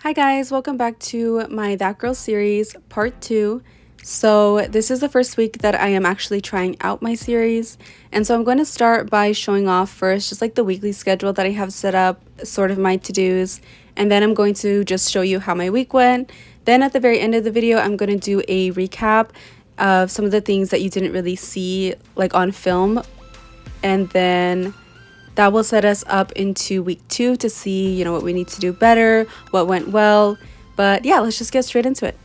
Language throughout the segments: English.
Hi guys, welcome back to my That Girl series part 2. So this is the first week that I am actually trying out my series, and so I'm going to start by showing off first just like the weekly schedule that I have set up, sort of my to-dos, and then I'm going to just show you how my week went. Then at the very end of the video, I'm going to do a recap of some of the things that you didn't really see like on film, and then that will set us up into week 2 to see, what we need to do better, what went well. But yeah, let's just get straight into it.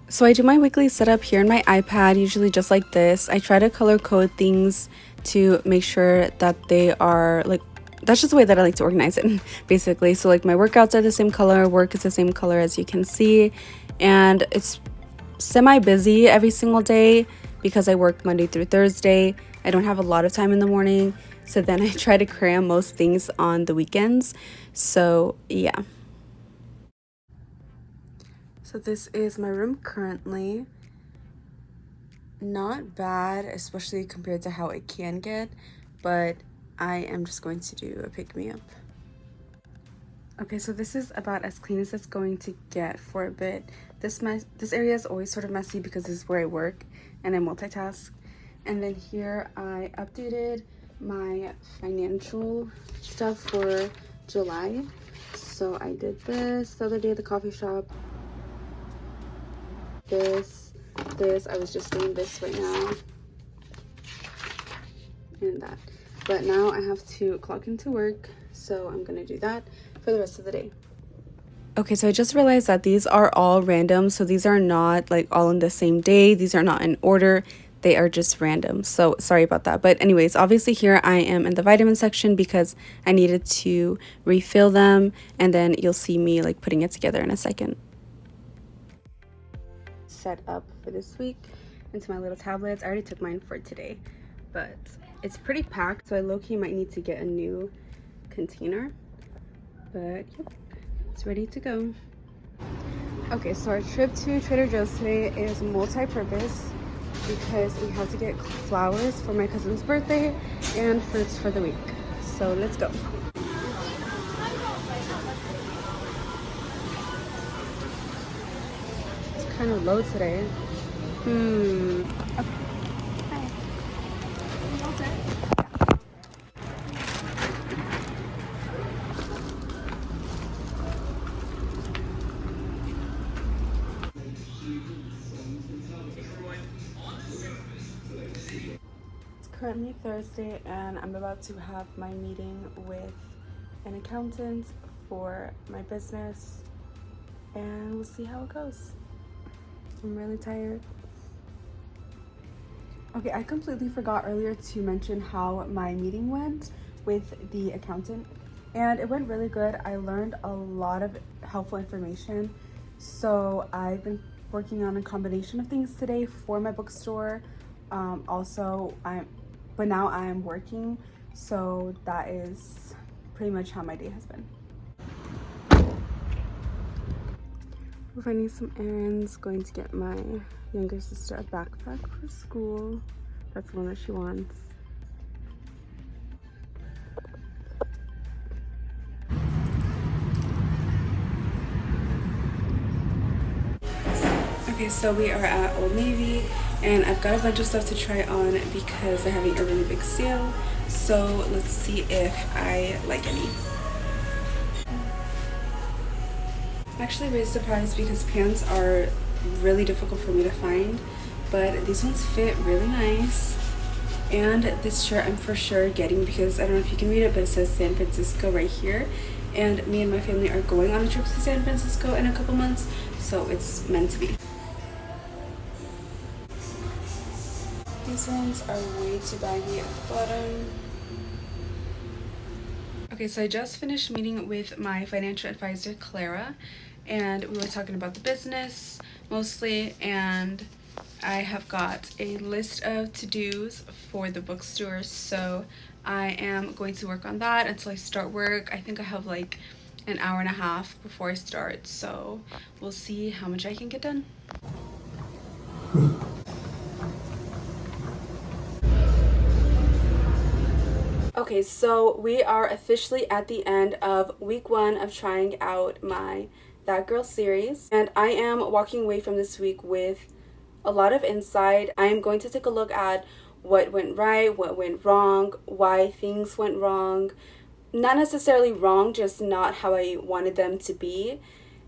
So I do my weekly setup here in my iPad, usually just like this. I try to color code things to make sure that they are like, that's just the way that I like to organize it, basically. So like my workouts are the same color, work is the same color as you can see, and it's semi-busy every single day because I work Monday through Thursday. I don't have a lot of time in the morning, so then I try to cram most things on the weekends. So yeah. So this is my room currently. Not bad, especially compared to how it can get, but I am just going to do a pick-me-up. Okay, so this is about as clean as it's going to get for a bit. This area is always sort of messy because this is where I work and I multitask. And then here I updated my financial stuff for July. So I did this the other day at the coffee shop. This, I was just doing this right now. And that. But now I have to clock into work, so I'm gonna do that for the rest of the day. Okay, so I just realized that these are all random, so these are not like all on the same day. These are not in order. They are just random, so sorry about that. But anyways, obviously here I am in the vitamin section because I needed to refill them, and then you'll see me like putting it together in a second. Set up for this week into my little tablets. I already took mine for today, but it's pretty packed, so I low-key might need to get a new container. But yep, it's ready to go. Okay, so our trip to Trader Joe's today is multi-purpose because we have to get flowers for my cousin's birthday and fruits for the week. So let's go. It's kind of low today. Okay. Hi. It's currently Thursday and I'm about to have my meeting with an accountant for my business, and we'll see how it goes. I'm really tired. Okay, I completely forgot earlier to mention how my meeting went with the accountant, and it went really good. I learned a lot of helpful information. So I've been working on a combination of things today for my bookstore. But now I'm working, so that is pretty much how my day has been. We're running some errands, going to get my younger sister a backpack for school. That's the one that she wants. Okay, so we are at Old Navy, and I've got a bunch of stuff to try on because they're having a really big sale. So let's see if I like any. I'm actually really surprised because pants are really difficult for me to find, but these ones fit really nice. And this shirt I'm for sure getting because I don't know if you can read it, but it says San Francisco right here. And me and my family are going on a trip to San Francisco in a couple months, so it's meant to be. These ones are way too baggy at the bottom. Okay, so I just finished meeting with my financial advisor, Clara, and we were talking about the business mostly, and I have got a list of to-dos for the bookstore, so I am going to work on that until I start work. I think I have like an hour and a half before I start, so we'll see how much I can get done. Okay, so we are officially at the end of week 1 of trying out my That Girl series, and I am walking away from this week with a lot of insight. I am going to take a look at what went right, what went wrong, why things went wrong. Not necessarily wrong, just not how I wanted them to be.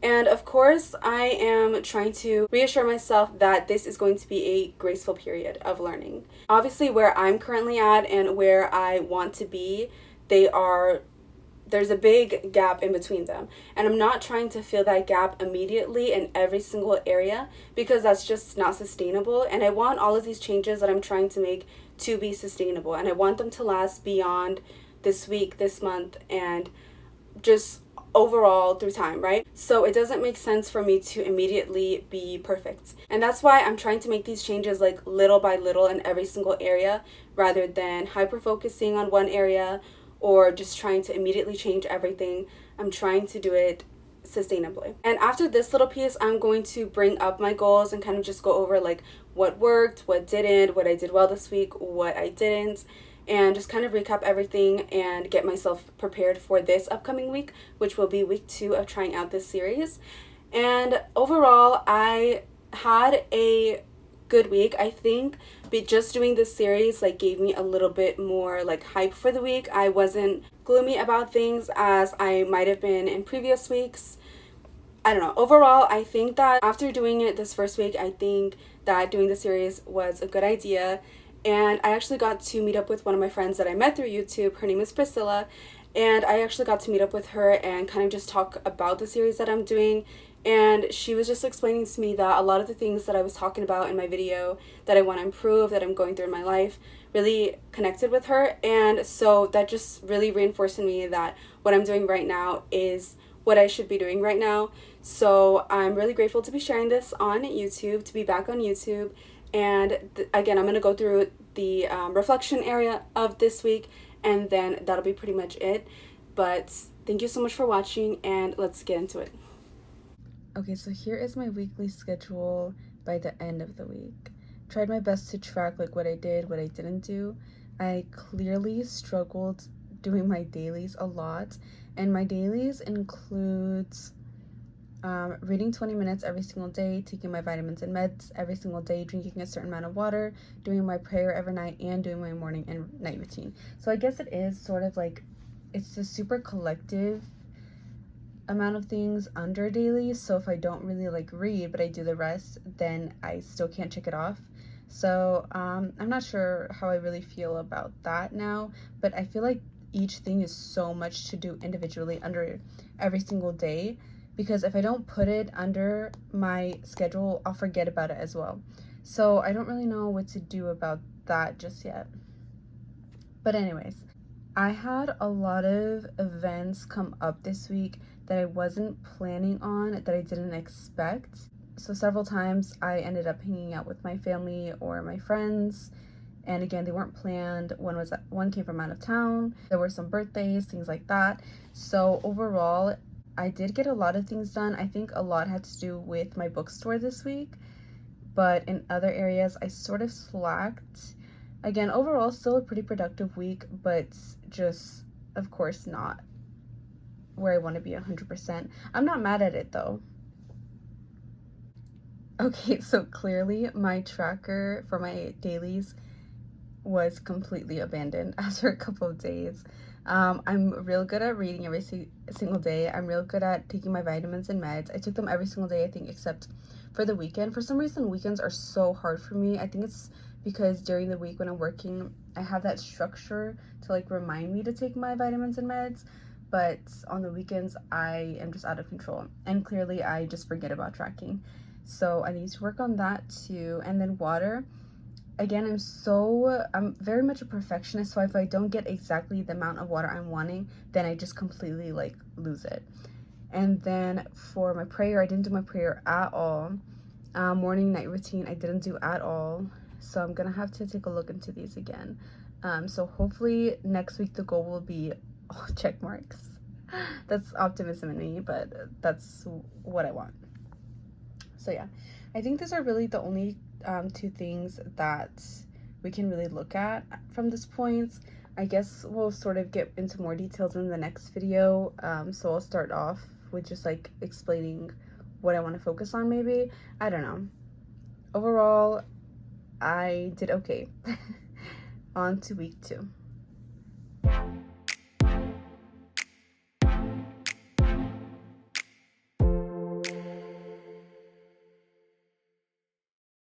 And of course, I am trying to reassure myself that this is going to be a graceful period of learning. Obviously, where I'm currently at and where I want to be, there's a big gap in between them. And I'm not trying to fill that gap immediately in every single area because that's just not sustainable. And I want all of these changes that I'm trying to make to be sustainable. And I want them to last beyond this week, this month, and just overall through time, right? So it doesn't make sense for me to immediately be perfect. And that's why I'm trying to make these changes like little by little in every single area rather than hyper focusing on one area or just trying to immediately change everything. I'm trying to do it sustainably. And after this little piece, I'm going to bring up my goals and kind of just go over like what worked, what didn't, what I did well this week, what I didn't, and just kind of recap everything and get myself prepared for this upcoming week, which will be week 2 of trying out this series. And overall, I had a good week. I think just doing this series like gave me a little bit more like hype for the week. I wasn't gloomy about things as I might have been in previous weeks. I don't know. Overall, I think that after doing it this first week, I think that doing the series was a good idea. And I actually got to meet up with one of my friends that I met through YouTube. Her name is Priscilla. And I actually got to meet up with her and kind of just talk about the series that I'm doing. And she was just explaining to me that a lot of the things that I was talking about in my video that I want to improve, that I'm going through in my life, really connected with her. And so that just really reinforced in me that what I'm doing right now is what I should be doing right now. So I'm really grateful to be sharing this on YouTube, to be back on YouTube. And again, I'm going to go through the reflection area of this week, and then that'll be pretty much it. But thank you so much for watching, and let's get into it. Okay, so here is my weekly schedule by the end of the week. Tried my best to track like what I did, what I didn't do. I clearly struggled doing my dailies a lot, and my dailies includes reading 20 minutes every single day, taking my vitamins and meds every single day, drinking a certain amount of water, doing my prayer every night, and doing my morning and night routine. So I guess it is sort of like, it's a super collective amount of things under daily. So if I don't really like read, but I do the rest, then I still can't check it off. So I'm not sure how I really feel about that now, but I feel like each thing is so much to do individually under every single day, because if I don't put it under my schedule, I'll forget about it as well. So I don't really know what to do about that just yet. But anyways, I had a lot of events come up this week that I wasn't planning on, that I didn't expect. So several times I ended up hanging out with my family or my friends. And again, they weren't planned. One came from out of town. There were some birthdays, things like that. So overall, I did get a lot of things done. I think a lot had to do with my bookstore this week, but in other areas I sort of slacked. Again, overall still a pretty productive week, but just of course not where I want to be 100%. I'm not mad at it though. Okay, so clearly my tracker for my dailies was completely abandoned after a couple of days. I'm real good at reading every single day. I'm real good at taking my vitamins and meds. I took them every single day, I think, except for the weekend. For some reason, weekends are so hard for me. I think it's because during the week when I'm working, I have that structure to like remind me to take my vitamins and meds. But on the weekends, I am just out of control. And clearly, I just forget about tracking. So I need to work on that too. And then water. Again, I'm very much a perfectionist, so if I don't get exactly the amount of water I'm wanting, then I just completely like lose it. And then for my prayer, I didn't do my prayer at all. Morning, night routine, I didn't do at all. So I'm gonna have to take a look into these again. So hopefully next week the goal will be check marks. That's optimism in me, but that's what I want. So yeah, I think these are really the only 2 things that we can really look at from this point. I guess we'll sort of get into more details in the next video. So I'll start off with just like explaining what I want to focus on maybe. I don't know. Overall, I did okay. On to week 2.